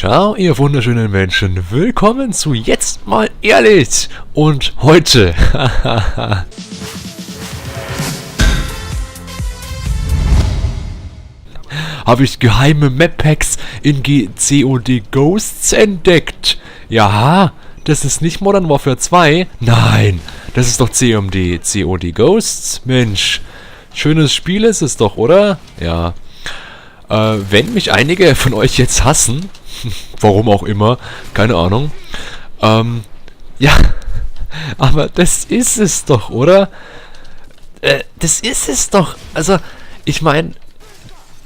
Ciao, ihr wunderschönen Menschen. Willkommen zu Jetzt mal ehrlich. Und heute habe ich geheime Map-Packs in COD Ghosts entdeckt. Ja, das ist nicht Modern Warfare 2. Nein, das ist doch COD Ghosts. Mensch, schönes Spiel ist es doch, oder? Ja. Wenn mich einige von euch jetzt hassen, warum auch immer, keine Ahnung, ja, aber das ist es doch, oder? Das ist es doch. Also, ich meine,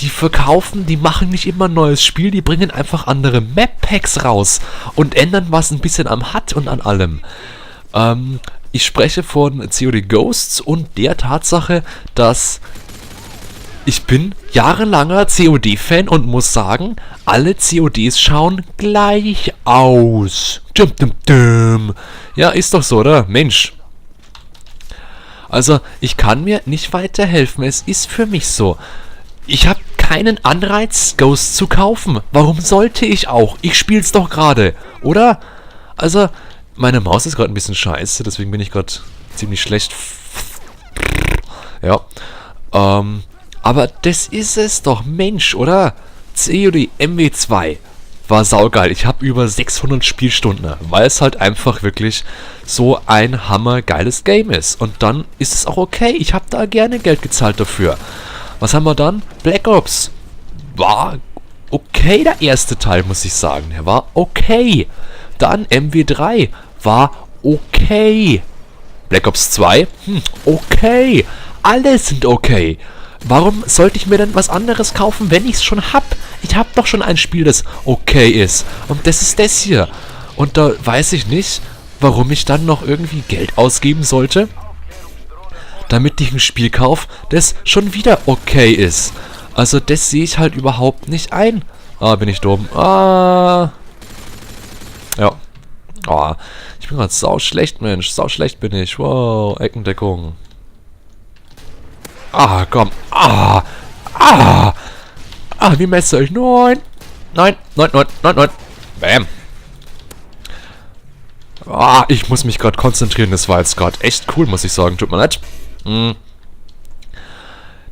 die machen nicht immer ein neues Spiel, die bringen einfach andere Map-Packs raus und ändern was ein bisschen am HUD und an allem. Ich spreche von COD Ghosts und der Tatsache, dass ich bin jahrelanger COD-Fan und muss sagen, alle CODs schauen gleich aus. Dum, dum, dum. Ja, ist doch so, oder? Mensch. Also, ich kann mir nicht weiterhelfen. Es ist für mich so. Ich habe keinen Anreiz, Ghosts zu kaufen. Warum sollte ich auch? Ich spiel's doch gerade, oder? Also, meine Maus ist gerade ein bisschen scheiße, deswegen bin ich gerade ziemlich schlecht. Ja. Aber das ist es doch, Mensch, oder? COD MW2 war saugeil. Ich habe über 600 Spielstunden, weil es halt einfach wirklich so ein hammergeiles Game ist. Und dann ist es auch okay. Ich habe da gerne Geld gezahlt dafür. Was haben wir dann? Black Ops. War okay, der erste Teil, muss ich sagen. Der war okay. Dann MW3 war okay. Black Ops 2, okay. Alle sind okay. Warum sollte ich mir denn was anderes kaufen, wenn ich es schon hab? Ich hab doch schon ein Spiel, das okay ist. Und das ist das hier. Und da weiß ich nicht, warum ich dann noch irgendwie Geld ausgeben sollte, damit ich ein Spiel kaufe, das schon wieder okay ist. Also das sehe ich halt überhaupt nicht ein. Ah, bin ich dumm. Ah. Ja. Ah, ich bin gerade sau schlecht, Mensch. Sau schlecht bin ich. Wow, Eckendeckung. Ah, komm. Wie Messer ich? Nein. Nein. Bam. Ah, ich muss mich gerade konzentrieren. Das war jetzt gerade echt cool, muss ich sagen. Tut mir leid.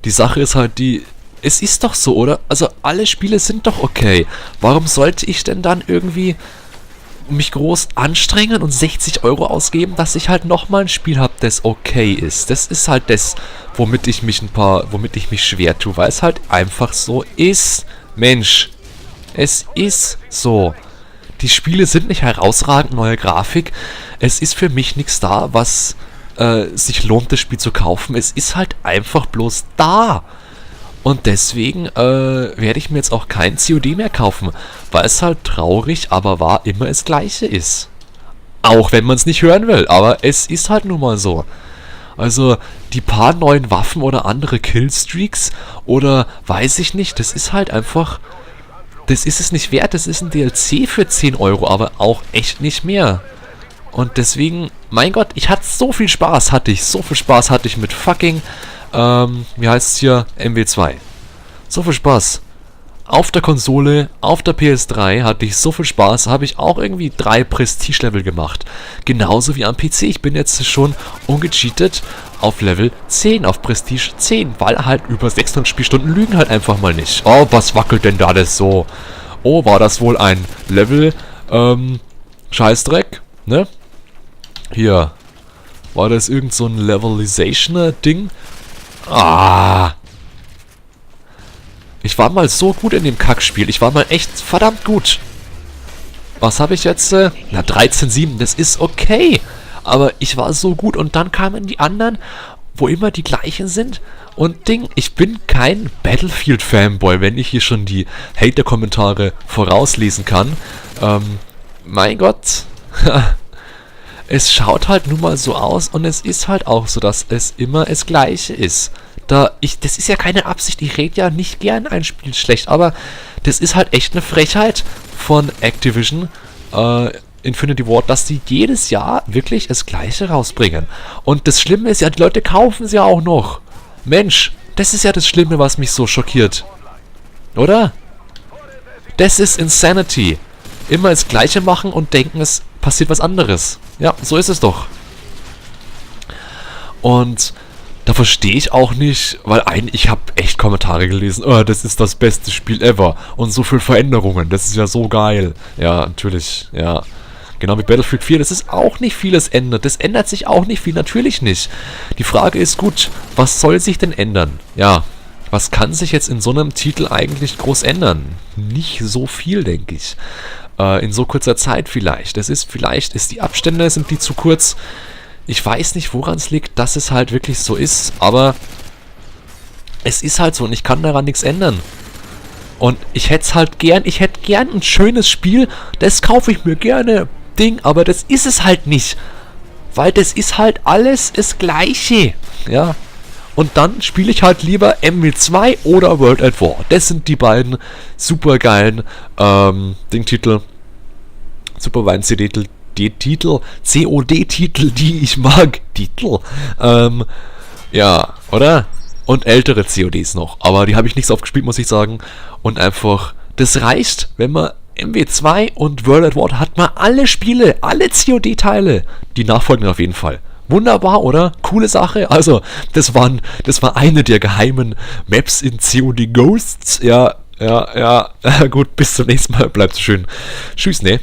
Die Sache ist halt es ist doch so, oder? Also, alle Spiele sind doch okay. Warum sollte ich denn dann irgendwie mich groß anstrengen und 60 € ausgeben, dass ich halt nochmal ein Spiel habe, das okay ist. Das ist halt das, womit ich mich schwer tue, weil es halt einfach so ist. Mensch, es ist so. Die Spiele sind nicht herausragend, neue Grafik. Es ist für mich nichts da, was sich lohnt, das Spiel zu kaufen. Es ist halt einfach bloß da. Und deswegen werde ich mir jetzt auch kein COD mehr kaufen, weil es halt traurig, aber wahr immer das Gleiche ist. Auch wenn man es nicht hören will, aber es ist halt nun mal so. Also die paar neuen Waffen oder andere Killstreaks oder weiß ich nicht, das ist halt einfach, das ist es nicht wert, das ist ein DLC für 10 €, aber auch echt nicht mehr. Und deswegen, mein Gott, so viel Spaß hatte ich mit fucking wie heißt es hier? MW2. So viel Spaß. Auf der Konsole, auf der PS3 hatte ich so viel Spaß, habe ich auch irgendwie 3 Prestige-Level gemacht. Genauso wie am PC. Ich bin jetzt schon ungecheatet auf Level 10, auf Prestige 10, weil halt über 600 Spielstunden lügen halt einfach mal nicht. Oh, was wackelt denn da alles so? Oh, war das wohl ein Level, Scheißdreck, ne? Hier. War das irgend so ein Levelization-Ding? Ah. Ich war mal so gut in dem Kackspiel. Ich war mal echt verdammt gut. Was habe ich jetzt? Na, 13,7. Das ist okay. Aber ich war so gut. Und dann kamen die anderen, wo immer die gleichen sind. Und ich bin kein Battlefield-Fanboy, wenn ich hier schon die Hater-Kommentare vorauslesen kann. Mein Gott. Es schaut halt nun mal so aus und es ist halt auch so, dass es immer das Gleiche ist. Das ist ja keine Absicht, ich rede ja nicht gern ein Spiel schlecht, aber das ist halt echt eine Frechheit von Activision, Infinity Ward, dass die jedes Jahr wirklich das Gleiche rausbringen. Und das Schlimme ist ja, die Leute kaufen es ja auch noch. Mensch, das ist ja das Schlimme, was mich so schockiert. Oder? Das ist Insanity. immer das Gleiche machen und denken, es passiert was anderes. Ja, so ist es doch. Und da verstehe ich auch nicht, weil ich habe echt Kommentare gelesen, oh, das ist das beste Spiel ever und so viel Veränderungen, das ist ja so geil. Ja, natürlich, ja. Genau wie Battlefield 4, das ist auch nicht vieles ändert. Das ändert sich auch nicht viel, natürlich nicht. Die Frage ist, gut, was soll sich denn ändern? Ja, was kann sich jetzt in so einem Titel eigentlich groß ändern? Nicht so viel, denke ich. In so kurzer Zeit vielleicht. Vielleicht ist die Abstände, sind die zu kurz. Ich weiß nicht, woran es liegt, dass es halt wirklich so ist, aber es ist halt so und ich kann daran nichts ändern. Und ich hätte gern ein schönes Spiel, das kaufe ich mir gerne, Ding, aber das ist es halt nicht. Weil das ist halt alles das Gleiche. Ja. Und dann spiele ich halt lieber MW2 oder World at War. Das sind die beiden supergeilen Ding-Titel, supergeilen COD-Titel, die ich mag. Ja, oder? Und ältere CODs noch. Aber die habe ich nicht so oft gespielt, muss ich sagen. Und einfach, das reicht, wenn man MW2 und World at War hat man alle Spiele, alle COD-Teile. Die nachfolgenden auf jeden Fall. Wunderbar, oder? Coole Sache. Also, das war eine der geheimen Maps in COD Ghosts. Ja. Gut, bis zum nächsten Mal. Bleibt schön. Tschüss, ne?